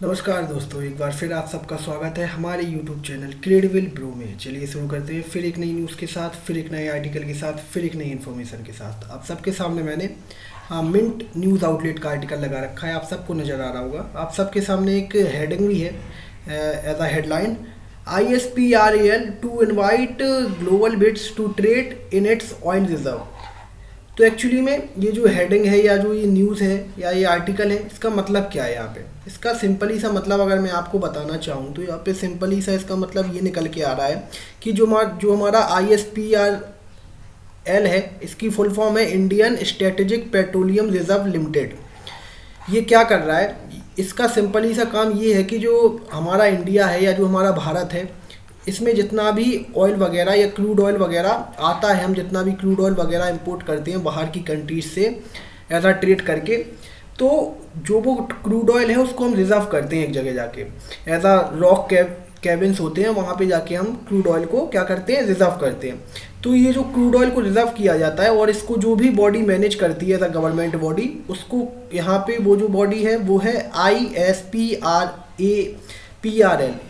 नमस्कार दोस्तों, एक बार फिर आप सबका स्वागत है हमारे YouTube चैनल क्रेडिबल ब्रो में। चलिए शुरू करते हैं फिर एक नई न्यूज़ के साथ, फिर एक नए आर्टिकल के साथ, फिर एक नई इन्फॉर्मेशन के साथ। आप सबके सामने मैंने मिंट न्यूज़ आउटलेट का आर्टिकल लगा रखा है, आप सबको नज़र आ रहा होगा। आप सबके सामने एक हेडिंग भी है as a headline, ISPRAL to invite global bids to trade in its oil reserve. तो एक्चुअली में ये जो हेडिंग है या जो ये न्यूज़ है या ये आर्टिकल है, इसका मतलब क्या है यहाँ पे? इसका सिंपली सा मतलब अगर मैं आपको बताना चाहूँ तो यहाँ पे सिंपली सा इसका मतलब ये निकल के आ रहा है कि जो हमारा ISPRL है, इसकी फुल फॉर्म है Indian strategic petroleum reserve limited. ये क्या कर रहा है? इसका सिंपली सा काम ये है कि जो हमारा इंडिया है या जो हमारा भारत है, इसमें जितना भी ऑयल वगैरह या क्रूड ऑयल वगैरह आता है, हम जितना भी क्रूड ऑयल वगैरह इंपोर्ट करते हैं बाहर की कंट्रीज से एज अ ट्रेड करके, तो जो वो क्रूड ऑयल है उसको हम रिज़र्व करते हैं एक जगह जाके। एज अ रॉक कैबिन्स होते हैं, वहाँ पे जाके हम क्रूड ऑयल को क्या करते हैं, रिज़र्व करते हैं। तो ये जो क्रूड ऑयल को रिज़र्व किया जाता है और इसको जो भी बॉडी मैनेज करती है एज अ गवर्नमेंट बॉडी, उसको यहाँ पे वो जो बॉडी है वो है ISPRAL।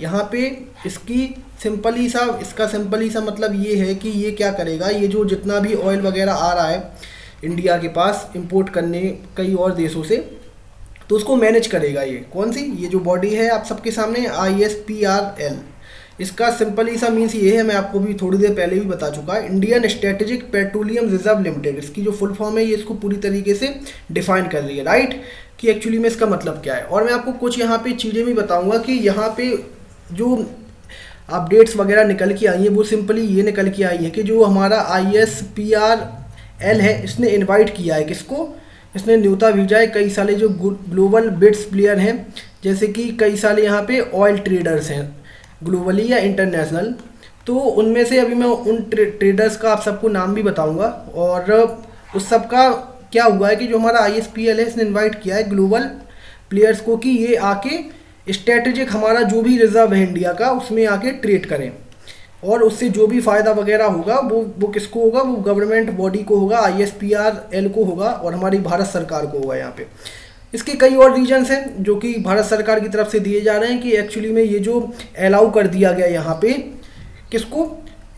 यहाँ पे इसका सिंपली सा मतलब ये है कि ये क्या करेगा, ये जो जितना भी ऑयल वगैरह आ रहा है इंडिया के पास इंपोर्ट करने कई और देशों से, तो उसको मैनेज करेगा। ये कौन सी, ये जो बॉडी है आप सबके सामने ISPRL, इसका सिंपली सा मीन्स ये है, मैं आपको भी थोड़ी देर पहले भी बता चुका है, Indian strategic petroleum reserve limited. इसकी जो फुल फॉर्म है ये इसको पूरी तरीके से डिफाइन कर रही है, राइट, कि एक्चुअली में इसका मतलब क्या है। और मैं आपको कुछ यहाँ पे चीज़ें भी बताऊँगा कि यहाँ पे जो अपडेट्स वगैरह निकल के आई है वो सिंपली ये निकल के आई है कि जो हमारा ISPRL है, इसने इनवाइट किया है किसको, इसने न्योता भेजा है कई सारे जो ग्लोबल बिड्स प्लेयर हैं, जैसे कि कई सारे यहाँ पे ऑयल ट्रेडर्स हैं ग्लोबली या इंटरनेशनल। तो उनमें से अभी मैं उन ट्रेडर्स का आप सबको नाम भी बताऊंगा। और उस सब का क्या हुआ है कि जो हमारा ISPRL है, इसने इनवाइट किया है ग्लोबल प्लेयर्स को कि ये आके स्ट्रेटेजिक हमारा जो भी रिजर्व है इंडिया का, उसमें आके ट्रेड करें, और उससे जो भी फ़ायदा वगैरह होगा वो किसको होगा, वो गवर्नमेंट बॉडी को होगा, ISPRL को होगा, और हमारी भारत सरकार को होगा। यहाँ पे इसके कई और रीजन्स हैं जो कि भारत सरकार की तरफ से दिए जा रहे हैं कि एक्चुअली में ये जो अलाउ कर दिया गया यहाँ पे किसको,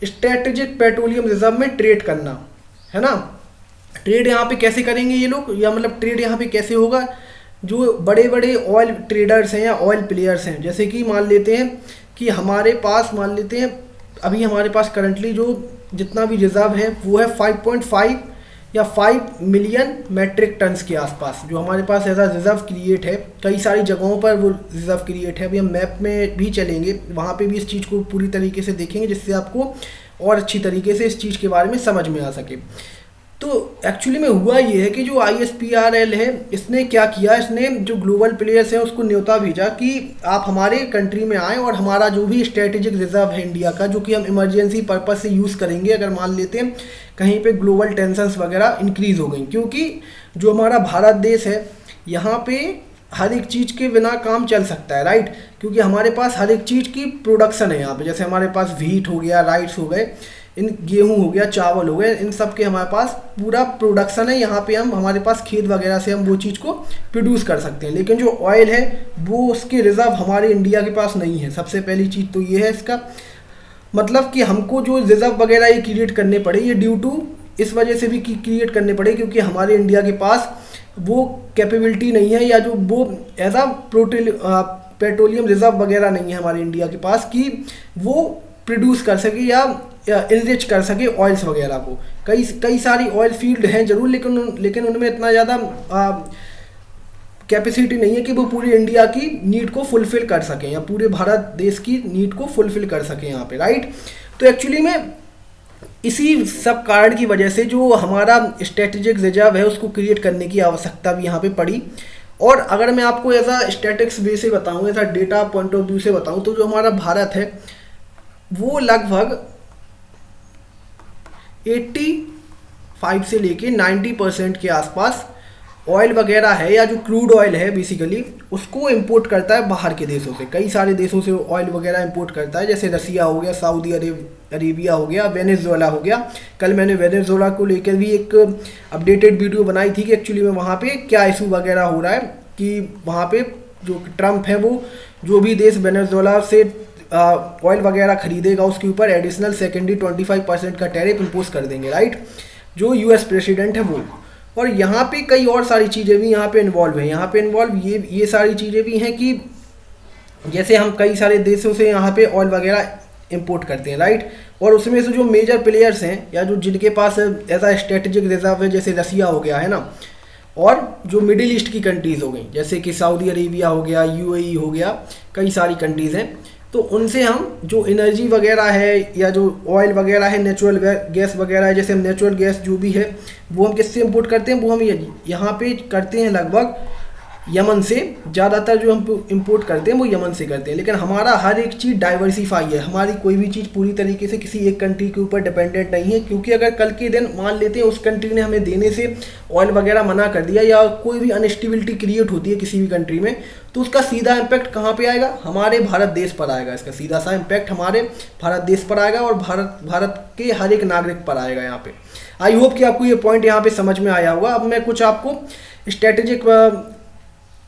स्ट्रेटेजिक पेट्रोलियम रिजर्व में ट्रेड करना, है ना। ट्रेड यहाँ पे कैसे करेंगे ये लोग, या मतलब ट्रेड यहाँ पे कैसे होगा, जो बड़े बड़े ऑयल ट्रेडर्स हैं या ऑयल प्लेयर्स हैं, जैसे कि मान लेते हैं कि हमारे पास, मान लेते हैं अभी हमारे पास करंटली जो जितना भी रिजर्व है वो है 5.5 या 5 मिलियन मैट्रिक टन्स के आसपास, जो हमारे पास ऐसा रिजर्व क्रिएट है। कई सारी जगहों पर वो रिजर्व क्रिएट है। अभी हम मैप में भी चलेंगे, वहाँ पे भी इस चीज़ को पूरी तरीके से देखेंगे, जिससे आपको और अच्छी तरीके से इस चीज़ के बारे में समझ में आ सके। तो एक्चुअली में हुआ ये है कि जो ISPRL है, इसने क्या किया, इसने जो ग्लोबल प्लेयर्स हैं उसको न्योता भेजा कि आप हमारे कंट्री में आएँ और हमारा जो भी स्ट्रेटेजिक रिजर्व है इंडिया का, जो कि हम इमरजेंसी पर्पस से यूज़ करेंगे अगर मान लेते हैं कहीं पे ग्लोबल टेंशन्स वगैरह इंक्रीज़ हो गई, क्योंकि जो हमारा भारत देश है यहाँ पे हर एक चीज़ के बिना काम चल सकता है, राइट, क्योंकि हमारे पास हर एक चीज़ की प्रोडक्शन है यहाँ पे। जैसे हमारे पास व्हीट हो गया, राइस हो गए, इन गेहूं हो गया, चावल हो गए, इन सब के हमारे पास पूरा प्रोडक्शन है। यहाँ पे हम हमारे पास खेत वगैरह से हम वो चीज़ को प्रोड्यूस कर सकते हैं। लेकिन जो ऑयल है वो उसके रिजर्व हमारे इंडिया के पास नहीं है। सबसे पहली चीज़ तो ये है इसका मतलब कि हमको जो रिजर्व वगैरह ये क्रिएट करने पड़े, ये ड्यू टू इस वजह से भी क्रिएट करने पड़े क्योंकि हमारे इंडिया के पास वो कैपेबिलिटी नहीं है, या जो वो एज आ पेट्रोलियम रिजर्व वगैरह नहीं है हमारे इंडिया के पास कि वो प्रोड्यूस कर सके या इनरिच कर सके ऑयल्स वगैरह को। कई सारी ऑयल फील्ड हैं जरूर, लेकिन उनमें इतना ज़्यादा कैपेसिटी नहीं है कि वो पूरे इंडिया की नीड को फुलफ़िल कर सकें या पूरे भारत देश की नीड को फुलफ़िल कर सकें यहाँ पे, राइट। तो एक्चुअली में इसी सब कारण की वजह से जो हमारा स्ट्रेटेजिक रिजर्व है उसको क्रिएट करने की आवश्यकता भी यहाँ पे पड़ी। और अगर मैं आपको ऐसा स्टैटिक्स वे से बताऊँ, ऐसा डेटा पॉइंट ऑफ व्यू से बताऊँ, तो जो हमारा भारत है वो लगभग 85 से लेके 90% के आसपास ऑयल वगैरह है, या जो क्रूड ऑयल है बेसिकली उसको इंपोर्ट करता है बाहर के देशों से। कई सारे देशों से ऑयल वगैरह इंपोर्ट करता है, जैसे रसिया हो गया, सऊदी अरेबिया हो गया, वेनेजुएला हो गया। कल मैंने वेनेजुएला को लेकर भी एक अपडेटेड वीडियो बनाई थी कि एक्चुअली में वहाँ पे क्या इशू वगैरह हो रहा है, कि वहाँ पे जो ट्रम्प है वो जो भी देश वेनेजुएला से ऑयल वगैरह खरीदेगा उसके ऊपर एडिशनल सेकेंडरी 25% का टैरिफ इम्पोज कर देंगे, राइट, जो यूएस प्रेसिडेंट है वो। और यहाँ पे कई और सारी चीज़ें भी यहाँ पे इन्वॉल्व हैं, यहाँ पे इन्वॉल्व ये सारी चीज़ें भी हैं कि जैसे हम कई सारे देशों से यहाँ पे ऑयल वगैरह इंपोर्ट करते हैं, राइट, और उसमें से जो मेजर प्लेयर्स हैं या जो जिनके पास ऐसा स्ट्रेटेजिक रिजर्व है, जैसे रसिया हो गया है ना, और जो मिडिल ईस्ट की कंट्रीज़ हो गई जैसे कि सऊदी अरेबिया हो गया, यूएई हो गया, कई सारी कंट्रीज़ हैं, तो उनसे हम जो एनर्जी वगैरह है या जो ऑयल वगैरह है, नेचुरल गैस वगैरह है, जैसे हम नेचुरल गैस जो भी है वो हम किससे इंपोर्ट करते हैं, वो हम यहाँ पे करते हैं लगभग यमन से। ज़्यादातर जो हम इंपोर्ट करते हैं वो यमन से करते हैं, लेकिन हमारा हर एक चीज़ डाइवर्सिफाई है, हमारी कोई भी चीज़ पूरी तरीके से किसी एक कंट्री के ऊपर डिपेंडेंट नहीं है, क्योंकि अगर कल के दिन मान लेते हैं उस कंट्री ने हमें देने से ऑयल वगैरह मना कर दिया या कोई भी अनस्टेबिलिटी क्रिएट होती है किसी भी कंट्री में, तो उसका सीधा इम्पैक्ट कहाँ पे आएगा, हमारे भारत देश पर आएगा। इसका सीधा सा इम्पैक्ट हमारे भारत देश पर आएगा और भारत के हर एक नागरिक पर आएगा यहाँ पे। आई होप कि आपको ये पॉइंट यहाँ पे समझ में आया होगा। अब मैं कुछ आपको स्ट्रेटेजिक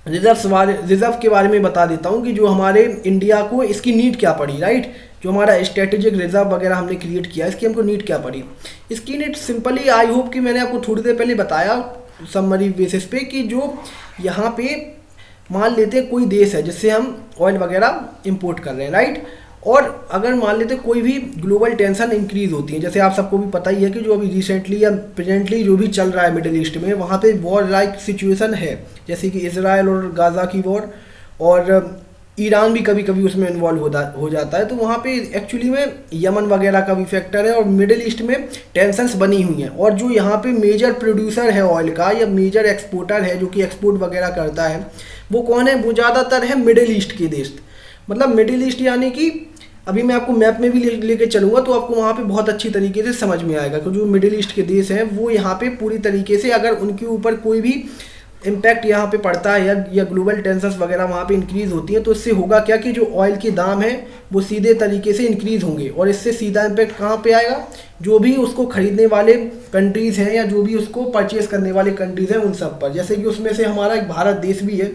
रिजर्व के बारे में बता देता हूँ कि जो हमारे इंडिया को इसकी नीड क्या पड़ी, राइट, जो हमारा स्ट्रेटेजिक रिजर्व वगैरह हमने क्रिएट किया इसकी हमको नीड क्या पड़ी। इसकी नीड सिंपली, आई होप कि मैंने आपको थोड़ी देर पहले बताया समरी बेसिस पे, कि जो यहाँ पे मान लेते हैं कोई देश है जिससे हम ऑयल वगैरह इंपोर्ट कर रहे हैं, राइट, और अगर मान लेते कोई भी ग्लोबल टेंशन इंक्रीज होती है, जैसे आप सबको भी पता ही है कि जो अभी रिसेंटली या प्रेजेंटली जो भी चल रहा है मिडिल ईस्ट में, वहाँ पे वॉर लाइक सिचुएशन है, जैसे कि इजराइल और गाज़ा की वॉर, और ईरान भी कभी कभी उसमें इन्वॉल्व हो जाता है, तो वहाँ पे एक्चुअली में यमन वगैरह का भी फैक्टर है और मिडिल ईस्ट में टेंशन्स बनी हुई हैं। और जो यहाँ पे मेजर प्रोड्यूसर है ऑयल का या मेजर एक्सपोर्टर है जो कि एक्सपोर्ट वगैरह करता है, वो कौन है, वो ज़्यादातर है मिडिल ईस्ट के देश। मतलब मिडिल ईस्ट यानी कि अभी मैं आपको मैप में भी लेके चलूँगा तो आपको वहाँ पे बहुत अच्छी तरीके से समझ में आएगा कि जो मिडिल ईस्ट के देश हैं वो यहाँ पे पूरी तरीके से अगर उनके ऊपर कोई भी इम्पैक्ट यहाँ पे पड़ता है या ग्लोबल टेंशन्स वगैरह वहाँ पे इंक्रीज़ होती है, तो इससे होगा क्या कि जो ऑयल के दाम हैं वो सीधे तरीके से इंक्रीज़ होंगे, और इससे सीधा इम्पैक्ट कहाँ पे आएगा, जो भी उसको खरीदने वाले कंट्रीज़ हैं या जो भी उसको परचेज़ करने वाले कंट्रीज़ हैं उन सब पर। जैसे कि उसमें से हमारा एक भारत देश भी है,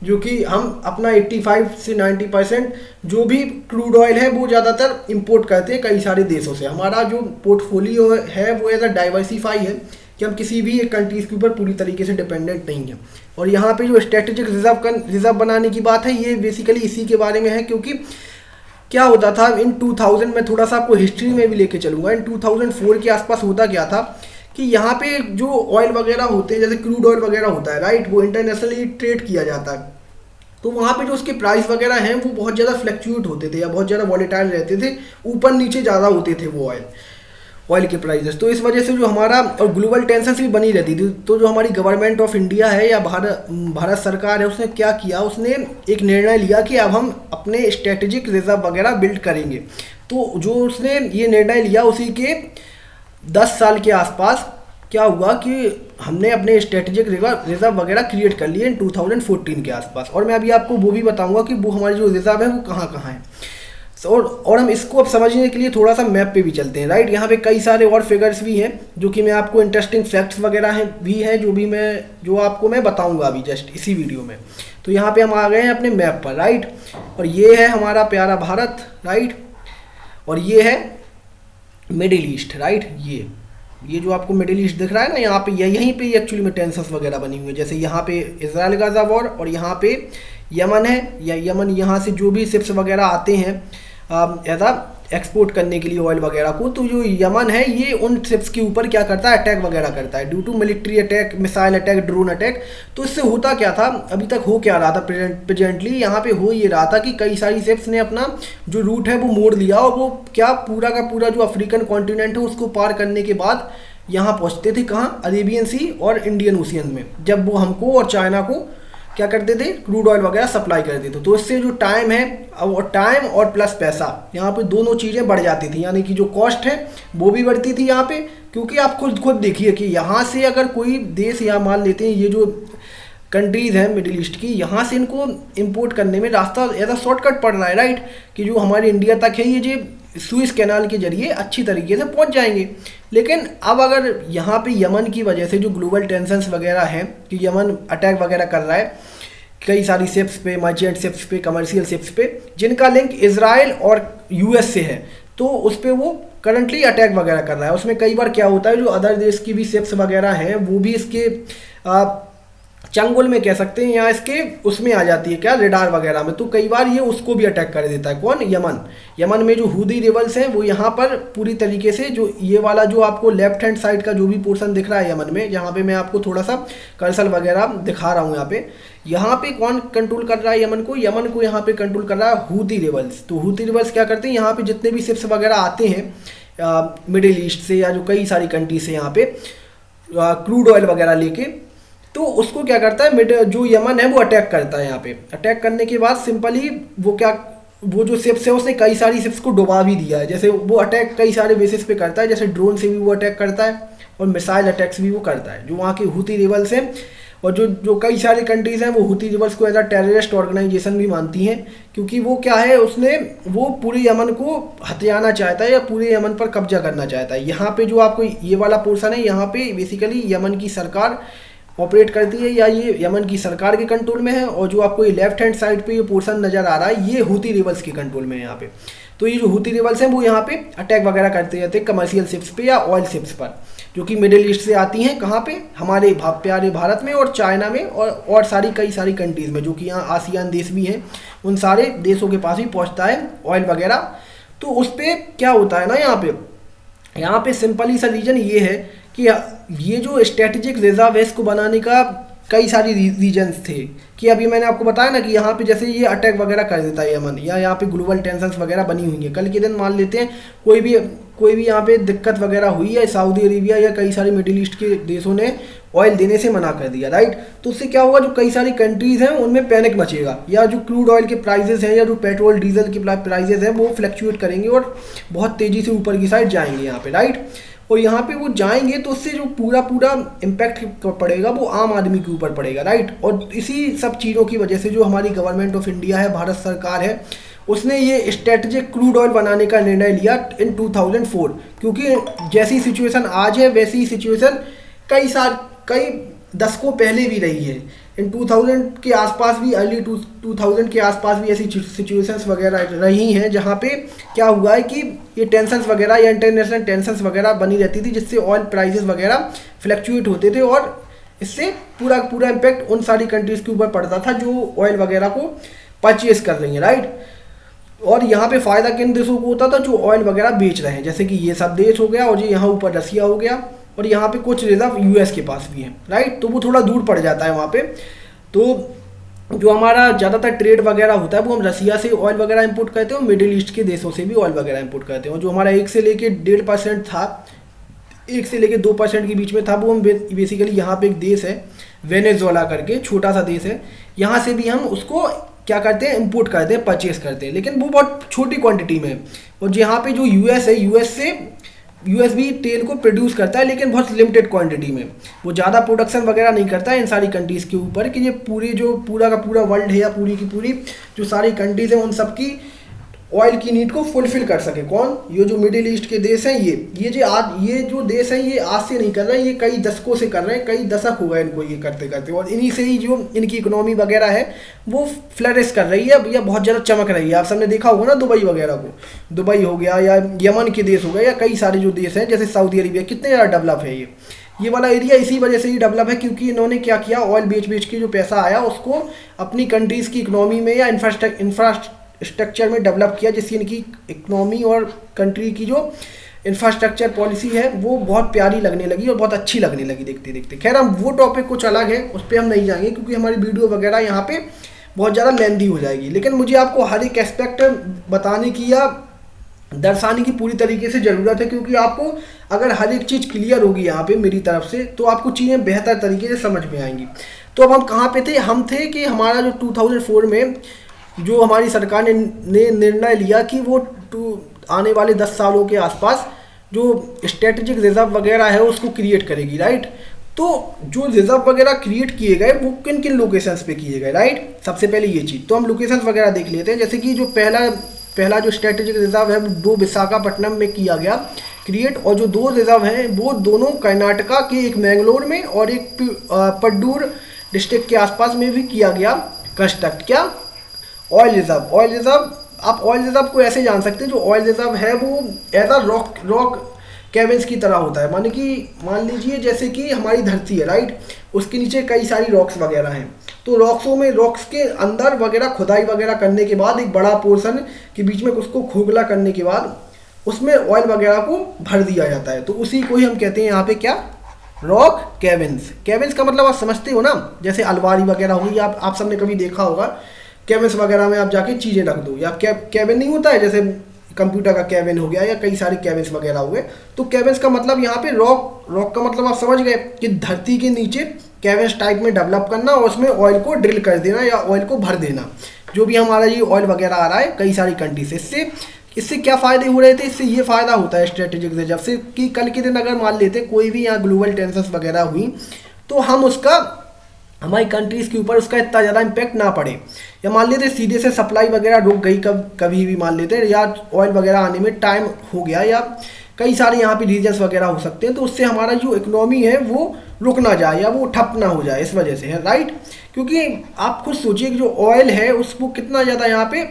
जो कि हम अपना 85 से 90% जो भी क्रूड ऑयल है वो ज़्यादातर इंपोर्ट करते हैं कई सारे देशों से। हमारा जो पोर्टफोलियो है वो ऐसा डाइवर्सिफाई है कि हम किसी भी एक कंट्रीज़ के ऊपर पूरी तरीके से डिपेंडेंट नहीं है। और यहाँ पे जो स्ट्रेटेजिक रिजर्व बनाने की बात है ये बेसिकली इसी के बारे में है, क्योंकि क्या होता था इन 2000 में, थोड़ा सा आपको हिस्ट्री में भी लेके चलूँगा, इन 2004 के आसपास होता क्या था कि यहाँ पे जो ऑयल वगैरह होते हैं जैसे क्रूड ऑयल वगैरह होता है, राइट, वो इंटरनेशनली ट्रेड किया जाता है, तो वहाँ पे जो उसके प्राइस वगैरह हैं वो बहुत ज़्यादा फ्लक्चुएट होते थे या बहुत ज़्यादा वॉलेटाइल रहते थे, ऊपर नीचे ज़्यादा होते थे वो ऑयल के प्राइसेस। तो इस वजह से जो हमारा और ग्लोबल टेंशन भी बनी रहती थी, तो जो हमारी गवर्नमेंट ऑफ इंडिया है या भारत सरकार है उसने क्या किया, उसने एक निर्णय लिया कि अब हम अपने स्ट्रेटेजिक रिजर्व वगैरह बिल्ड करेंगे। तो जो उसने ये निर्णय लिया उसी के 10 साल के आसपास क्या हुआ कि हमने अपने स्ट्रेटेजिक रिजर्व वगैरह क्रिएट कर लिए इन 2014 के आसपास। और मैं अभी आपको वो भी बताऊंगा कि वो हमारी जो रिजर्व है वो कहाँ कहाँ है। और हम इसको अब समझने के लिए थोड़ा सा मैप पे भी चलते हैं, राइट। यहाँ पे कई सारे और फिगर्स भी हैं जो कि मैं आपको इंटरेस्टिंग फैक्ट्स वगैरह हैं भी हैं जो आपको मैं बताऊंगा अभी जस्ट इसी वीडियो में। तो यहाँ पे हम आ गए हैं अपने मैप पर, राइट, और ये है हमारा प्यारा भारत, राइट, और ये है मिडिल ईस्ट, राइट। ये जो आपको मिडिल ईस्ट दिख रहा है ना, यहाँ पे यहीं पे एक्चुअली में टेंशन्स वगैरह बनी हुई है। जैसे यहाँ पे इजराइल गाज़ा वॉर और यहाँ पे यमन है, या यमन यहाँ से जो भी शिप्स वगैरह आते हैं ऐसा एक्सपोर्ट करने के लिए ऑयल वगैरह को, तो जो यमन है ये उन शिप्स के ऊपर क्या करता है, अटैक वगैरह करता है due to military attack, missile attack, drone attack. तो इससे होता क्या था, अभी तक हो क्या रहा था, प्रेजेंटली यहाँ पे हो ये रहा था कि कई सारी शिप्स ने अपना जो रूट है वो मोड़ लिया और वो क्या पूरा का पूरा जो अफ्रीकन कॉन्टिनेंट है उसको पार करने के बाद यहाँ पहुँचते थे कहाँ, अरेबियन सी और इंडियन ओशियन में, जब वो हमको और चाइना को क्या करते थे, क्रूड ऑयल वगैरह सप्लाई करते थे। तो इससे जो टाइम है, और टाइम और प्लस पैसा, यहाँ पे दोनों चीज़ें बढ़ जाती थी, यानी कि जो कॉस्ट है वो भी बढ़ती थी यहाँ पे। क्योंकि आप खुद देखिए कि यहाँ से अगर कोई देश, या मान लेते हैं ये जो कंट्रीज़ हैं मिडिल ईस्ट की, यहाँ से इनको इंपोर्ट करने में रास्ता ऐसा शॉर्टकट पड़ रहा है, राइट, कि जो हमारे इंडिया तक है ये जो सुएज कैनाल के जरिए अच्छी तरीके से पहुंच जाएंगे। लेकिन अब अगर यहाँ पे यमन की वजह से जो ग्लोबल टेंशन्स वगैरह हैं कि यमन अटैक वगैरह कर रहा है, कई सारी शिप्स पे, मर्चेंट शिप्स पे, कमर्शियल शिप्स पे, जिनका लिंक इजराइल और यूएस से है। तो उस पर वो करंटली अटैक वगैरह कर रहा है। उसमें कई बार क्या होता है, जो अदर देश की भी शिप्स वगैरह हैं वो भी इसके चंगुल में कह सकते हैं, या इसके उसमें आ जाती है क्या, रेडार वगैरह में। तो कई बार ये उसको भी अटैक कर देता है। कौन? यमन। यमन में जो हूदी रिबल्स हैं वो यहाँ पर पूरी तरीके से, जो ये वाला जो आपको लेफ्ट हैंड साइड का जो भी पोर्शन दिख रहा है यमन में, यहाँ पे मैं आपको थोड़ा सा कर्सर वगैरह दिखा रहा हूँ यहाँ पे कौन कंट्रोल कर रहा है यमन को? यमन को यहाँ पे कंट्रोल कर रहा है हूदी रिबल्स। तो हूदी रिबल्स क्या करते हैं, यहाँ पे जितने भी शिप्स वगैरह आते हैं मिडिल ईस्ट से या जो कई सारी कंट्री से यहाँ पे क्रूड ऑयल वगैरह लेके, तो उसको क्या करता है, जो यमन है वो अटैक करता है। यहाँ पे अटैक करने के बाद सिंपली वो जो शिप्स है उसने कई सारी शिप्स को डुबा भी दिया है। जैसे वो अटैक कई सारे बेसिस पे करता है, जैसे ड्रोन से भी वो अटैक करता है और मिसाइल अटैक्स भी वो करता है। जो वहाँ के हूती रिबल्स हैं और जो कई सारी कंट्रीज हैं वो हूती रिबल्स को एज अ टेररिस्ट ऑर्गेनाइजेशन भी मानती हैं, क्योंकि वो क्या है, वो पूरे यमन को हथियाना चाहता है या पूरे यमन पर कब्जा करना चाहता है। यहाँ पे जो आपको ये वाला पोर्शन है, यहाँ पे बेसिकली यमन की सरकार ऑपरेट करती है या ये यमन की सरकार के कंट्रोल में है, और जो आपको ये लेफ्ट हैंड साइड पे ये पोर्शन नज़र आ रहा है ये हूती रिबल्स के कंट्रोल में है यहाँ पे। तो ये जो हूती रिबल्स हैं वो यहाँ पे अटैक वगैरह करते रहते हैं कमर्शियल शिप्स पे या ऑयल शिप्स पर, जो कि मिडिल ईस्ट से आती हैं। कहाँ पे? हमारे प्यारे भारत में और चाइना में और सारी कई सारी कंट्रीज़ में, जो कि यहाँ आसियान देश भी हैं, उन सारे देशों के पास भी पहुँचता है ऑयल वगैरह। तो उस पर क्या होता है ना, यहाँ पे सिंपली सा रीजन ये है कि ये जो स्ट्रेटेजिक रिजर्व है इसको बनाने का कई सारी रीजन्स थे, कि अभी मैंने आपको बताया ना कि यहाँ पे जैसे ये अटैक वगैरह कर देता है यमन, या यहाँ पे ग्लोबल टेंशन्स वगैरह बनी हुई हैं। कल के दिन मान लेते हैं कोई भी यहाँ पे दिक्कत वगैरह हुई है, सऊदी अरेबिया या कई सारे मिडिल ईस्ट के देशों ने ऑयल देने से मना कर दिया, राइट। तो उससे क्या होगा, जो कई सारी कंट्रीज़ हैं उनमें पैनिक मचेगा, या जो क्रूड ऑयल के प्राइजेस हैं या जो पेट्रोल डीजल के प्राइजेस हैं वो फ्लक्चुएट करेंगे और बहुत तेज़ी से ऊपर की साइड जाएंगे यहाँ पे, राइट। और यहाँ पे वो जाएंगे तो उससे जो पूरा इम्पैक्ट पड़ेगा वो आम आदमी के ऊपर पड़ेगा, राइट। और इसी सब चीज़ों की वजह से जो हमारी गवर्नमेंट ऑफ इंडिया है, भारत सरकार है, उसने ये स्ट्रेटेजिक क्रूड ऑयल बनाने का निर्णय लिया इन 2004, क्योंकि जैसी सिचुएशन आज है वैसी ही सिचुएशन कई दशकों पहले भी रही है। इन 2000 के आसपास भी, अर्ली 2000 के आसपास भी ऐसी सिचुएशंस वगैरह रही हैं, जहाँ पे क्या हुआ है कि ये टेंशन्स वगैरह या इंटरनेशनल टेंशन्स वगैरह बनी रहती थी, जिससे ऑयल प्राइसेस वगैरह फ्लक्चुएट होते थे, और इससे पूरा इम्पैक्ट उन सारी कंट्रीज़ के ऊपर पड़ता था जो ऑयल वगैरह को परचेज कर रही हैं, राइट। और यहाँ पे फ़ायदा किन देशों को होता था, जो ऑयल वगैरह बेच रहे हैं, जैसे कि ये सब देश हो गया, और ये यहाँ ऊपर रसिया हो गया, और यहाँ पे कुछ रिजर्व यूएस के पास भी हैं, राइट। तो वो थोड़ा दूर पड़ जाता है वहाँ पे। तो जो हमारा ज़्यादातर ट्रेड वगैरह होता है वो हम रसिया से ऑयल वगैरह इंपोर्ट करते हैं, और मिडिल ईस्ट के देशों से भी ऑयल वगैरह इंपोर्ट करते हैं। और जो हमारा 1 से लेके 1.5% था, 1 से लेके 2% के बीच में था, वो हम बेसिकली यहाँ पे एक देश है वेनेजुएला करके, छोटा सा देश है, यहाँ से भी हम उसको क्या करते हैं, इंपोर्ट करते हैं, परचेस करते हैं, लेकिन वो बहुत छोटी क्वांटिटी में। और यहाँ पे जो यूएस है, यूएस भी तेल को प्रोड्यूस करता है, लेकिन बहुत लिमिटेड क्वांटिटी में। वो ज़्यादा प्रोडक्शन वगैरह नहीं करता है इन सारी कंट्रीज़ के ऊपर, कि ये पूरा का पूरा वर्ल्ड है या पूरी की पूरी जो सारी कंट्रीज़ हैं उन सब की ऑयल की नीड को फुलफिल कर सके। कौन? ये जो मिडिल ईस्ट के देश हैं, ये जो देश हैं ये आज से नहीं कर रहे हैं, ये कई दशकों से कर रहे हैं, कई दशक हो गए इनको ये करते करते, और इन्हीं से ही जो इनकी इकोनॉमी वगैरह है वो फ्लरिश कर रही है या बहुत ज़्यादा चमक रही है। आप सबने देखा होगा ना दुबई वगैरह को, दुबई हो गया या यमन के देश हो गए, या कई सारे जो देश हैं जैसे सऊदी अरेबिया, कितने ज़्यादा डेवलप है ये वाला एरिया। इसी वजह से ही डेवलप है, क्योंकि इन्होंने क्या किया, ऑयल बेच के जो पैसा आया उसको अपनी कंट्रीज़ की इकोनॉमी में या इंफ्रास्ट्रक्चर में डेवलप किया, जिससे इनकी इकोनॉमी और कंट्री की जो इंफ्रास्ट्रक्चर पॉलिसी है वो बहुत प्यारी लगने लगी और बहुत अच्छी लगने लगी देखते देखते। खैर, हम वो टॉपिक कुछ अलग है, उस पर हम नहीं जाएंगे, क्योंकि हमारी वीडियो वगैरह यहाँ पे बहुत ज़्यादा लेंदी हो जाएगी। लेकिन मुझे आपको हर एक एस्पेक्ट बताने की या दर्शाने की पूरी तरीके से ज़रूरत है, क्योंकि आपको अगर हर एक चीज़ क्लियर होगी यहाँ पे मेरी तरफ से, तो आपको चीज़ें बेहतर तरीके से समझ में आएंगी। तो अब हम कहाँ पे थे? हम थे कि हमारा जो 2004 में जो हमारी सरकार ने निर्णय लिया कि वो आने वाले 10 सालों के आसपास जो स्ट्रेटेजिक रिजर्व वगैरह है उसको क्रिएट करेगी, राइट। तो जो रिजर्व वगैरह क्रिएट किए गए वो किन किन लोकेशंस पे किए गए, राइट। सबसे पहले ये चीज़ तो हम लोकेशंस वगैरह देख लेते हैं। जैसे कि जो पहला जो स्ट्रेटेजिक रिजर्व है वो विशाखापट्टनम में किया गया क्रिएट, और जो 2 रिजर्व हैं वो दोनों कर्नाटका के, एक मैंगलोर में और एक पड्डूर डिस्ट्रिक्ट के आसपास में भी किया गया कंस्ट्रक्ट क्या, ऑयल रिजर्व। ऑयल रिजर्व, आप ऑयल रिजर्व को ऐसे जान सकते हैं, जो ऑयल रिजर्व है वो एज अ रॉक कैविन्स की तरह होता है। माने कि मान लीजिए जैसे कि हमारी धरती है, राइट, उसके नीचे कई सारी रॉक्स वगैरह हैं, तो रॉक्स के अंदर वगैरह खुदाई वगैरह करने के बाद एक बड़ा पोर्शन के बीच में उसको खोखला करने के बाद उसमें ऑयल वगैरह को भर दिया जाता है, तो उसी को ही हम कहते हैं यहाँ पे क्या, रॉक कैविन्स। कैविन्स का मतलब आप समझते हो ना, जैसे अलमारी वगैरह होगी, आप सबने कभी देखा होगा कैबिन्स वगैरह में आप जाके चीज़ें रख दो, या कैबिन नहीं होता है, जैसे कंप्यूटर का कैबिन हो गया या कई सारे कैबिन्स वगैरह हो गए। तो कैबिन्स का मतलब यहाँ पे रॉक का मतलब आप समझ गए कि धरती के नीचे कैबिन्स टाइप में डेवलप करना और उसमें ऑयल को ड्रिल कर देना या ऑयल को भर देना। जो भी हमारा ये ऑयल वगैरह आ रहा है कई सारी कंट्री से, इससे क्या फ़ायदे हो रहे थे, इससे ये फ़ायदा होता है स्ट्रेटेजिक रिजर्व से कि कल के दिन अगर मान लेते कोई भी यहाँ ग्लोबल टेंशन्स वगैरह हुई तो हम उसका, हमारी कंट्रीज़ के ऊपर उसका इतना ज़्यादा इम्पैक्ट ना पड़े, या मान लेते सीधे से सप्लाई वगैरह रुक गई कभी भी मान लेते, या ऑयल वगैरह आने में टाइम हो गया, या कई सारे यहाँ पे रीजन्स वगैरह हो सकते हैं, तो उससे हमारा जो इकोनॉमी है वो रुक ना जाए या वो ठप ना हो जाए, इस वजह से है, राइट। क्योंकि आप खुद सोचिए कि जो ऑयल है उसको कितना ज़्यादा यहाँ पे,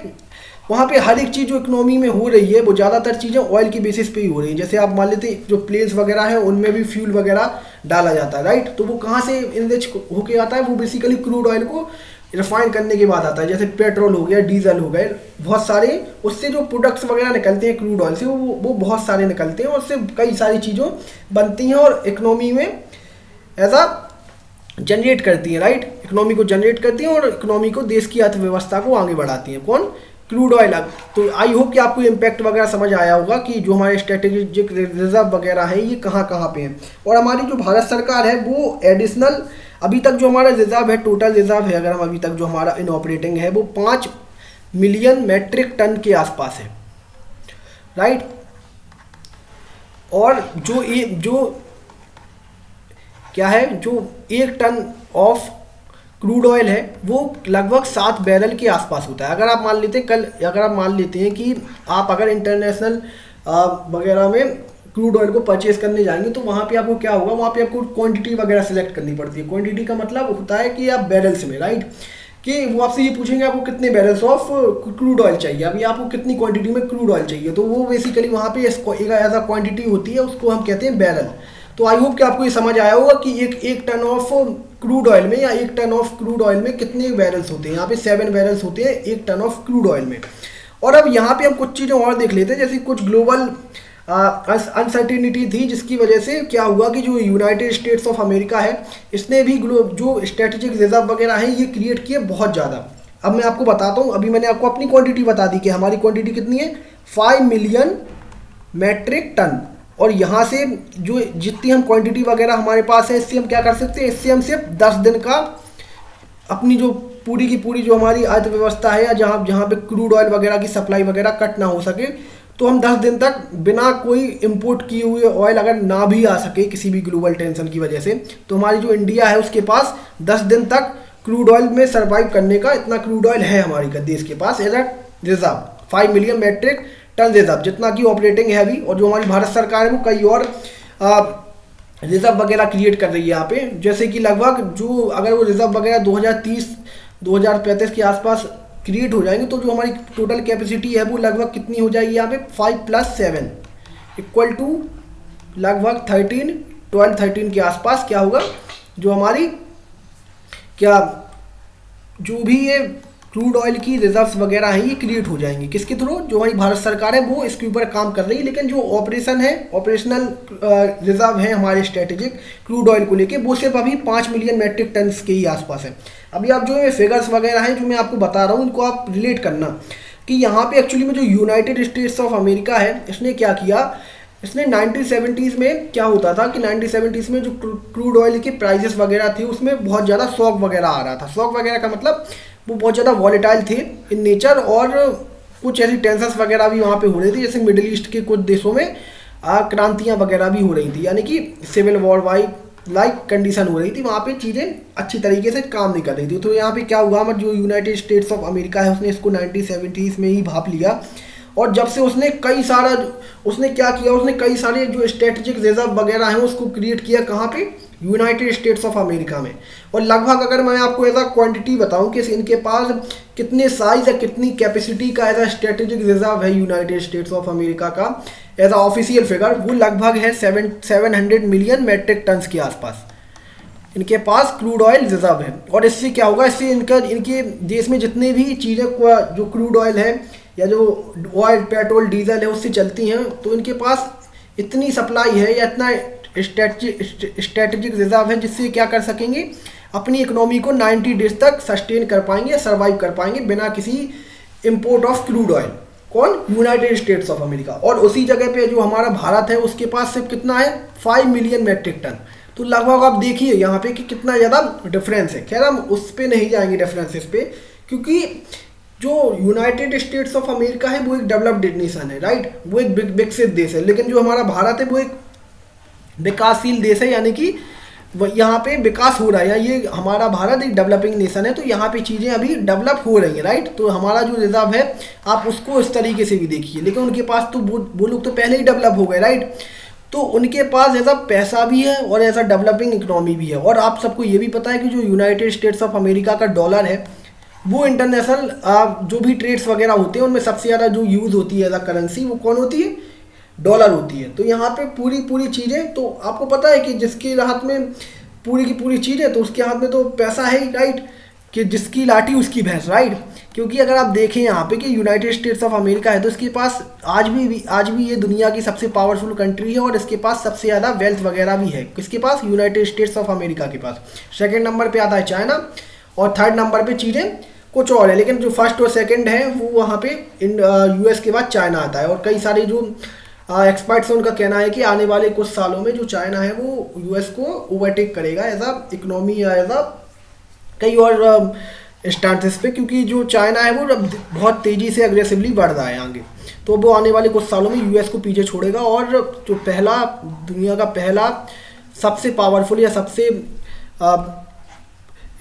वहाँ पे हर एक चीज़ जो इकोनॉमी में हो रही है वो ज़्यादातर चीज़ें ऑयल की बेसिस पे ही हो रही हैं। जैसे आप मान लेते जो प्लेन्स वगैरह हैं उनमें भी फ्यूल वगैरह डाला जाता है, राइट, तो वो कहाँ से इनरिच होके आता है, वो बेसिकली क्रूड ऑयल को रिफाइन करने के बाद आता है। जैसे पेट्रोल हो गया, डीजल हो गए, बहुत सारे उससे जो प्रोडक्ट्स वगैरह निकलते हैं क्रूड ऑयल से वो बहुत सारे निकलते हैं, और उससे कई सारी चीज़ों बनती हैं और इकोनॉमी में एज अ जनरेट करती हैं, राइट, इकोनॉमी को जनरेट करती हैं और इकोनॉमी को, देश की अर्थव्यवस्था को आगे बढ़ाती हैं। कौन, क्रूड ऑयल। तो आई होप कि आपको इम्पैक्ट वगैरह समझ आया होगा कि जो हमारे स्ट्रेटेजिक रिजर्व वगैरह है ये कहाँ कहाँ पे हैं। और हमारी जो भारत सरकार है वो एडिशनल, अभी तक जो हमारा रिजर्व है, टोटल रिजर्व है, अगर हम अभी तक जो हमारा इन ऑपरेटिंग है वो 5 मिलियन मैट्रिक टन के आसपास है, राइट। और जो क्या है, जो 1 टन ऑफ क्रूड ऑयल है वो लगभग 7 बैरल के आसपास होता है। अगर आप मान लेते हैं कि आप अगर इंटरनेशनल वगैरह में क्रूड ऑयल को परचेज करने जाएंगे तो वहाँ पे आपको क्या होगा, वहाँ पे आपको क्वांटिटी वगैरह सेलेक्ट करनी पड़ती है। क्वांटिटी का मतलब होता है कि आप बैरल्स में, राइट, कि वो आपसे ये पूछेंगे आपको कितने बैरल्स ऑफ क्रूड ऑयल चाहिए, अभी आपको कितनी क्वांटिटी में क्रूड ऑयल चाहिए, तो वो बेसिकली वहाँ पे एक एज अ क्वांटिटी होती है, उसको हम कहते हैं बैरल। तो आई होप कि आपको ये समझ आया होगा कि एक टन ऑफ क्रूड ऑयल में या 1 टन ऑफ क्रूड ऑयल में कितने बैरल्स होते हैं। यहाँ पे 7 बैरल्स होते हैं 1 टन ऑफ क्रूड ऑयल में। और अब यहाँ पे हम कुछ चीज़ें और देख लेते हैं, जैसे कुछ ग्लोबल अनसर्टेनिटी थी जिसकी वजह से क्या हुआ कि जो यूनाइटेड स्टेट्स ऑफ अमेरिका है इसने भी जो स्ट्रेटेजिक रिजर्व वगैरह है ये क्रिएट किए बहुत ज़्यादा। अब मैं आपको बताता हूँ, अभी मैंने आपको अपनी क्वांटिटी बता दी कि हमारी क्वांटिटी कितनी है, 5 मिलियन मैट्रिक टन। और यहाँ से जो जितनी हम क्वांटिटी वगैरह हमारे पास है इससे हम क्या कर सकते हैं, इससे हम सिर्फ 10 दिन का अपनी जो पूरी की पूरी जो हमारी अर्थव्यवस्था है या जहाँ पे क्रूड ऑयल वगैरह की सप्लाई वगैरह कट ना हो सके, तो हम 10 दिन तक बिना कोई इंपोर्ट किए हुए ऑयल अगर ना भी आ सके किसी भी ग्लोबल टेंशन की वजह से, तो हमारी जो इंडिया है उसके पास 10 दिन तक क्रूड ऑयल में सर्वाइव करने का इतना क्रूड ऑयल है हमारे देश के पास as a reserve. 5 million metric ton reserve जितना की ऑपरेटिंग है अभी। और जो हमारी भारत सरकार है वो कई और रिजर्व वगैरह क्रिएट कर रही है यहाँ पे, जैसे कि लगभग जो अगर वो रिजर्व वगैरह 2030-2035 के आसपास क्रिएट हो जाएंगे तो जो हमारी टोटल कैपेसिटी है वो लगभग कितनी हो जाएगी यहाँ पे, 5 + 7 = लगभग 12-13 के आसपास क्या होगा, जो हमारी क्या जो भी ये क्रूड ऑयल की रिजर्व्स वगैरह हैं ये क्रिएट हो जाएंगी। किसके थ्रू, जो हमारी भारत सरकार है वो इसके ऊपर काम कर रही है। लेकिन जो ऑपरेशनल रिजर्व है हमारे स्ट्रेटेजिक क्रूड ऑयल को लेके वो सिर्फ अभी 5 मिलियन मैट्रिक टन के ही आसपास है। अभी आप जो फिगर्स वगैरह हैं जो मैं आपको बता रहा हूँ उनको आप रिलेट करना कि यहाँ पे एक्चुअली में जो यूनाइटेड स्टेट्स ऑफ अमेरिका है इसने क्या किया, इसने 1970s में क्या होता था कि 1970s में जो क्रूड ऑयल के प्राइजेस वगैरह थे उसमें बहुत ज़्यादा शॉक वगैरह आ रहा था। शॉक वगैरह का मतलब वो बहुत ज़्यादा वॉलेटाइल थे इन नेचर, और कुछ ऐसी टेंशन्स वगैरह भी वहाँ पे हो रही थी, जैसे मिडिल ईस्ट के कुछ देशों में क्रांतियाँ वगैरह भी हो रही थी, यानी कि सिविल वॉर लाइक कंडीशन हो रही थी, वहाँ पे चीज़ें अच्छी तरीके से काम नहीं कर रही थी। तो यहाँ पे क्या हुआ, हमारा जो यूनाइटेड स्टेट्स ऑफ अमेरिका है उसने इसको 1970s में ही भाप लिया, और जब से उसने क्या किया, उसने कई सारे जो स्ट्रेटेजिक रिजर्व वगैरह हैं उसको क्रिएट किया। कहाँ पे, यूनाइटेड स्टेट्स ऑफ अमेरिका में। और लगभग अगर मैं आपको एज अ क्वांटिटी बताऊं कि इनके पास कितने साइज या कितनी कैपेसिटी का एज अ स्ट्रेटेजिक रिजर्व है यूनाइटेड स्टेट्स ऑफ अमेरिका का, एज अ ऑफिशियल फिगर वो लगभग है 700 मिलियन मेट्रिक टन्स के आसपास इनके पास क्रूड ऑयल रिजर्व है। और इससे क्या होगा, इससे इनके देश में जितने भी चीज़ें जो क्रूड ऑयल है या जो ऑयल पेट्रोल डीजल है उससे चलती हैं, तो इनके पास इतनी सप्लाई है या इतना स्ट्रेटेजिक रिजर्व है जिससे क्या कर सकेंगे, अपनी इकोनॉमी को 90 डेज तक सस्टेन कर पाएंगे, सर्वाइव कर पाएंगे बिना किसी इम्पोर्ट ऑफ क्रूड ऑयल। कौन? United states of America. और उसी जगह पे जो हमारा भारत है उसके पास सिर्फ कितना है, 5 मिलियन मेट्रिक टन। तो लगभग आप देखिए यहाँ पे कि कितना ज़्यादा डिफरेंस है। खैर हम उस पर नहीं जाएंगे डिफरेंसेस पे, क्योंकि जो यूनाइटेड स्टेट्स ऑफ अमेरिका है वो एक डेवलप्ड नेशन है, राइट, वो एक विकसित देश है। लेकिन जो हमारा भारत है वो एक विकासशील देश है, यानी कि यहाँ पे विकास हो रहा है, ये हमारा भारत एक डेवलपिंग नेशन है, तो यहाँ पे चीज़ें अभी डेवलप हो रही हैं, राइट। तो हमारा जो रिजर्व है आप उसको इस तरीके से भी देखिए। लेकिन उनके पास तो वो लोग तो पहले ही डेवलप हो गए, राइट। तो उनके पास ऐसा पैसा भी है और ऐसा डेवलपिंग इकोनॉमी भी है। और आप सबको ये भी पता है कि जो यूनाइटेड स्टेट्स ऑफ अमेरिका का डॉलर है वो इंटरनेशनल जो भी ट्रेड्स वगैरह होते हैं उनमें सबसे ज़्यादा जो यूज़ होती है एज अ करेंसी वो कौन होती है, डॉलर होती है। तो यहाँ पे पूरी चीज़ें, तो आपको पता है कि जिसके हाथ में पूरी की पूरी चीज़ है तो उसके हाथ में तो पैसा है ही, राइट, कि जिसकी लाठी उसकी भैंस, राइट। क्योंकि अगर आप देखें यहाँ पे कि यूनाइटेड स्टेट्स ऑफ अमेरिका है तो इसके पास आज भी ये दुनिया की सबसे पावरफुल कंट्री है और इसके पास सबसे ज़्यादा वेल्थ वगैरह भी है। किसके पास? यूनाइटेड स्टेट्स ऑफ अमेरिका के पास। सेकंड नंबर पे आता है चाइना और थर्ड नंबर पे चीज़ें कुछ और है, लेकिन जो फर्स्ट और सेकंड है वो वहाँ पे यूएस के बाद चाइना आता है। और कई सारे जो एक्सपर्ट्स हैं उनका कहना है कि आने वाले कुछ सालों में जो चाइना है वो यूएस को ओवरटेक करेगा एज अ इकोनॉमी या एज अ कई और स्टांसेस पे, क्योंकि जो चाइना है वो बहुत तेज़ी से अग्रेसिवली बढ़ रहा है आगे। तो वो आने वाले कुछ सालों में यूएस को पीछे छोड़ेगा और जो दुनिया का पहला सबसे पावरफुल या सबसे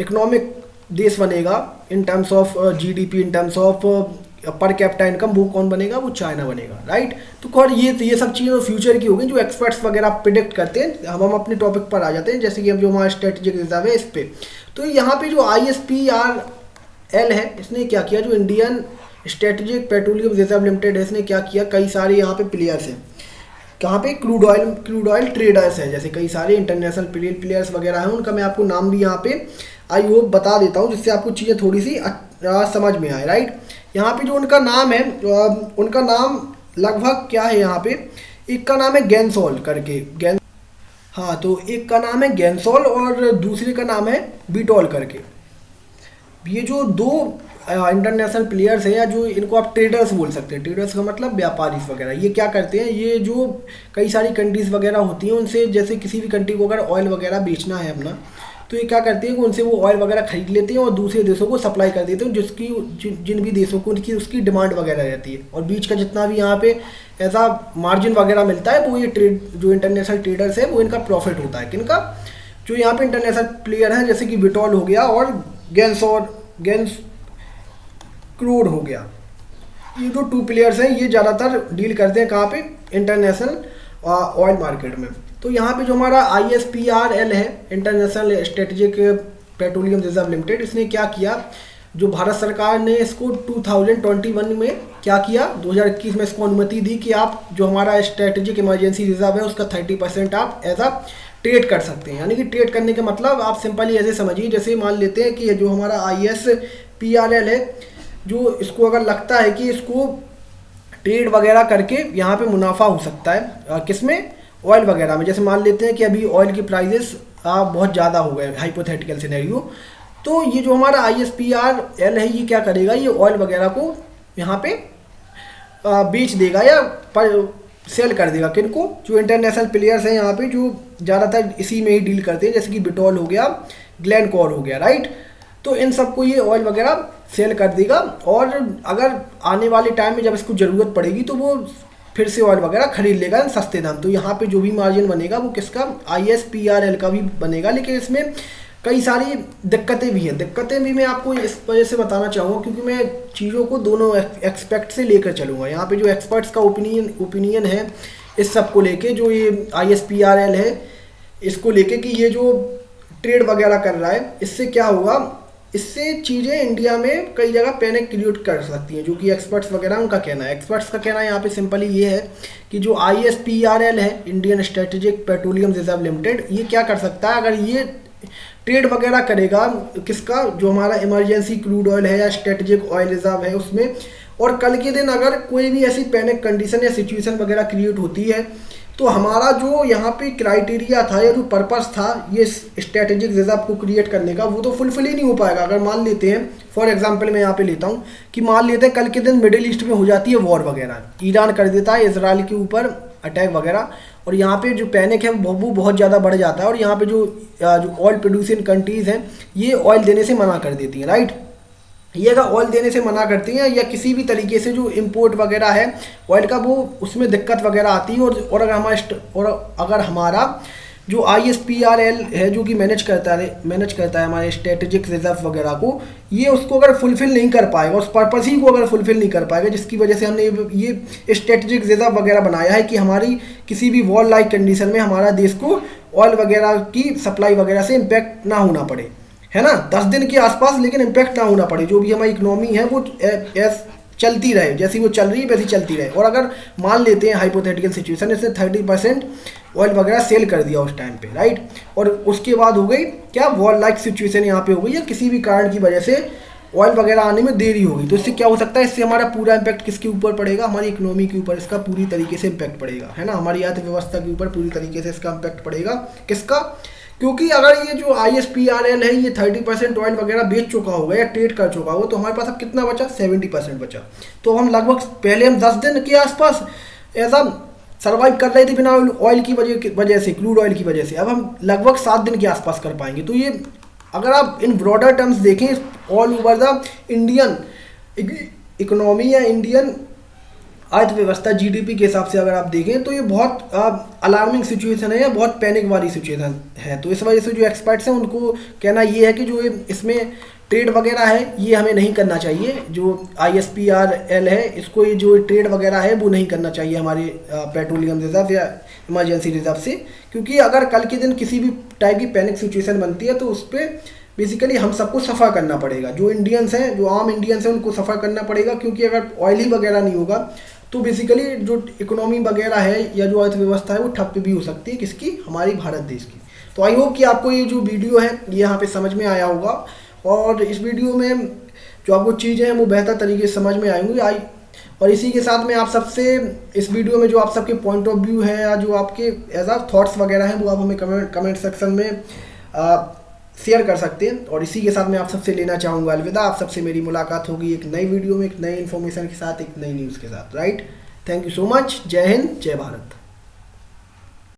इकोनॉमिक देश बनेगा in terms of GDP, in terms of per capita income, वो कौन बनेगा? वो चाइना बनेगा, राइट। तो खैर ये सब चीज़ें फ्यूचर की होगी जो एक्सपर्ट्स वगैरह प्रिडिक्ट करते हैं। हम अपने टॉपिक पर आ जाते हैं, जैसे कि अब जो हमारा स्ट्रेटेजिक रिजर्व है इस पे। तो यहाँ पे जो ISPRL है इसने क्या किया, जो Indian strategic petroleum reserve limited है इसने क्या किया, कई सारे यहाँ पे प्लेयर्स हैं, कहाँ पे? क्रूड ऑयल ट्रेडर्स हैं, जैसे कई सारे इंटरनेशनल प्लेयर्स वगैरह हैं, उनका मैं आपको नाम भी यहाँ पे आई होप बता देता हूँ जिससे आपको चीज़ें थोड़ी सी समझ में आए, राइट। यहाँ पे जो उनका नाम है, उनका नाम लगभग क्या है यहाँ पे, एक का नाम है गैंसोल करके, हाँ, तो एक का नाम है गैंसोल और दूसरे का नाम है बिटोल करके। ये जो दो इंटरनेशनल प्लेयर्स हैं या जो इनको आप ट्रेडर्स बोल सकते हैं, ट्रेडर्स का मतलब व्यापारी वगैरह, ये क्या करते हैं, ये जो कई सारी कंट्रीज़ वगैरह होती हैं उनसे, जैसे किसी भी कंट्री को अगर ऑयल वगैरह बेचना है अपना, तो ये क्या करते हैं कि उनसे वो ऑयल वगैरह खरीद लेते हैं और दूसरे देशों को सप्लाई कर देते हैं, जिन भी देशों को उसकी डिमांड वगैरह रहती है। और बीच का जितना भी यहाँ पे ऐसा मार्जिन वगैरह मिलता है तो ये जो इंटरनेशनल ट्रेडर्स है वो इनका प्रॉफिट होता है। किनका? जो यहाँ पे इंटरनेशनल प्लेयर हैं जैसे कि बिटोल हो गया और गैंस क्रूड हो गया, ये जो 2 प्लेयर्स हैं ये ज़्यादातर डील करते हैं कहाँ पे? इंटरनेशनल ऑयल मार्केट में। तो यहाँ पे जो हमारा ISPRL है, international strategic petroleum reserve limited, इसने क्या किया, जो भारत सरकार ने इसको 2021 में क्या किया, 2021 में इसको अनुमति दी कि आप जो हमारा स्ट्रेटेजिक इमरजेंसी रिजर्व है उसका 30% आप ऐसा ट्रेड कर सकते हैं। यानी कि ट्रेड करने का मतलब आप सिंपली ऐसे समझिए, जैसे मान लेते हैं कि जो हमारा ISPRL है, जो इसको अगर लगता है कि इसको ट्रेड वगैरह करके यहाँ पे मुनाफा हो सकता है, किसमें? ऑयल वगैरह में। जैसे मान लेते हैं कि अभी ऑयल की प्राइजेस बहुत ज़्यादा हो गए, हाइपोथेटिकल सिनेरियो, तो ये जो हमारा ISPRL है ये क्या करेगा, ये ऑयल वगैरह को यहाँ पे बेच देगा या सेल कर देगा। किनको? जो इंटरनेशनल प्लेयर्स हैं यहाँ पे जो ज़्यादातर इसी में ही डील करते हैं, जैसे कि बिटोल हो गया, ग्लेनकोर हो गया, राइट। तो इन सबको ये ऑयल वगैरह सेल कर देगा और अगर आने वाले टाइम में जब इसको ज़रूरत पड़ेगी तो वो फिर से ऑयल वगैरह खरीद लेगा सस्ते दाम। तो यहाँ पे जो भी मार्जिन बनेगा वो किसका? ISPRL का भी बनेगा। लेकिन इसमें कई सारी दिक्कतें भी हैं। दिक्कतें भी मैं आपको इस वजह से बताना चाहूँगा क्योंकि मैं चीज़ों को दोनों एक्सपेक्ट से लेकर चलूँगा। यहाँ पे जो एक्सपर्ट्स का ओपिनियन है इस सब को लेके, जो ये ISPRL है इसको लेके कि ये जो ट्रेड वगैरह कर रहा है इससे क्या होगा, इससे चीज़ें इंडिया में कई जगह पैनिक क्रिएट कर सकती हैं, जो कि एक्सपर्ट्स वगैरह उनका कहना है। एक्सपर्ट्स का कहना यहाँ पे सिंपली ये है कि जो ISPRL है, Indian strategic petroleum reserve limited, ये क्या कर सकता है अगर ये ट्रेड वगैरह करेगा किसका, जो हमारा इमरजेंसी क्रूड ऑयल है या स्ट्रेटेजिक ऑयल रिजर्व है उसमें, और कल के दिन अगर कोई भी ऐसी पैनिक कंडीशन या सिचुएशन वगैरह क्रिएट होती है तो हमारा जो यहाँ पे क्राइटेरिया था या जो पर्पस था ये स्ट्रेटेजिक रिजर्व को क्रिएट करने का, वो तो फुलफिल ही नहीं हो पाएगा। अगर मान लेते हैं, फॉर एग्जांपल मैं यहाँ पे लेता हूँ कि मान लेते हैं कल के दिन मिडिल ईस्ट में हो जाती है वॉर वगैरह, ईरान कर देता है इजराइल के ऊपर अटैक वगैरह, और यहाँ पे जो पैनिक है वो बहुत ज़्यादा बढ़ जाता है, और यहाँ पे जो ऑयल प्रोड्यूसिंग कंट्रीज़ हैं ये ऑयल देने से मना कर देती हैं, राइट। ये अगर ऑयल देने से मना करती हैं या किसी भी तरीके से जो इंपोर्ट वगैरह है ऑयल का, वो उसमें दिक्कत वगैरह आती है, और अगर हमारा जो ISPRL है जो कि मैनेज करता है हमारे स्ट्रेटेजिक रिजर्व वगैरह को, ये उसको अगर फुलफिल नहीं कर पाएगा, उस पर्पस ही को अगर फुलफिल नहीं कर पाएगा जिसकी वजह से हमने ये स्ट्रेटेजिक रिजर्व वगैरह बनाया है कि हमारी किसी भी वॉर लाइक कंडीशन में हमारा देश को ऑयल वगैरह की सप्लाई वगैरह से इम्पैक्ट ना होना पड़े, है ना, 10 दिन के आसपास, लेकिन इम्पैक्ट ना होना पड़े, जो भी हमारी इकोनॉमी है वो चलती रहे, जैसी वो चल रही है वैसी चलती रहे। और अगर मान लेते हैं हाइपोथेटिकल सिचुएशन, इसने 30% ऑयल वगैरह सेल कर दिया उस टाइम पे, राइट, और उसके बाद हो गई क्या वॉर लाइक सिचुएशन यहाँ पे हो गई, या किसी भी कारण की वजह से ऑयल वगैरह आने में देरी हो गई, तो इससे क्या हो सकता है, इससे हमारा पूरा इम्पैक्ट किसके ऊपर पड़ेगा, हमारी इकोनॉमी के ऊपर इसका पूरी तरीके से इम्पैक्ट पड़ेगा, है ना, हमारी अर्थव्यवस्था के ऊपर पूरी तरीके से इसका इम्पैक्ट पड़ेगा। किसका, क्योंकि अगर ये जो ISPRL है ये 30% ऑयल वगैरह बेच चुका होगा या ट्रेड कर चुका होगा, तो हमारे पास अब कितना बचा, 70% बचा। तो हम लगभग पहले हम 10 दिन के आसपास ऐसा सर्वाइव कर रहे थे बिना ऑयल की वजह से, क्रूड ऑयल की वजह से, अब हम लगभग 7 दिन के आसपास कर पाएंगे। तो ये अगर आप इन ब्रॉडर टर्म्स देखें all over the Indian economy या इंडियन अर्थव्यवस्था GDP के हिसाब से अगर आप देखें तो ये बहुत अलार्मिंग सिचुएशन है या बहुत पैनिक वाली सिचुएशन है। तो इस वजह से जो एक्सपर्ट्स हैं उनको कहना ये है कि जो इसमें ट्रेड वगैरह है ये हमें नहीं करना चाहिए, जो ISPRL है इसको ये जो ट्रेड वगैरह है वो नहीं करना चाहिए हमारे पेट्रोलियम रिजर्व या इमरजेंसी रिजर्व से, क्योंकि अगर कल के दिन किसी भी टाइप की पैनिक सिचुएशन बनती है तो उस पर बेसिकली हम सबको सफ़र करना पड़ेगा, जो इंडियंस हैं, जो आम इंडियंस हैं उनको सफ़र करना पड़ेगा, क्योंकि अगर ऑयल ही वगैरह नहीं होगा तो बेसिकली जो इकोनॉमी वगैरह है या जो अर्थव्यवस्था है वो ठप भी हो सकती है, किसकी, हमारी भारत देश की। तो आई होप कि आपको ये जो वीडियो है ये यहाँ पे समझ में आया होगा, और इस वीडियो में जो आपको चीज़ें हैं वो बेहतर तरीके से समझ में आएंगी। और इसी के साथ में आप सबसे इस वीडियो में जो आप सबके पॉइंट ऑफ व्यू है या जो आपके एज आ थॉट्स वगैरह हैं वो आप हमें कमेंट सेक्शन में शेयर कर सकते हैं। और इसी के साथ मैं आप सबसे लेना चाहूँगा अलविदा। आप सबसे मेरी मुलाकात होगी एक नई वीडियो में, एक नई इन्फॉर्मेशन के साथ, एक नई न्यूज़ के साथ, right. Thank you so much. जय हिंद, जय भारत।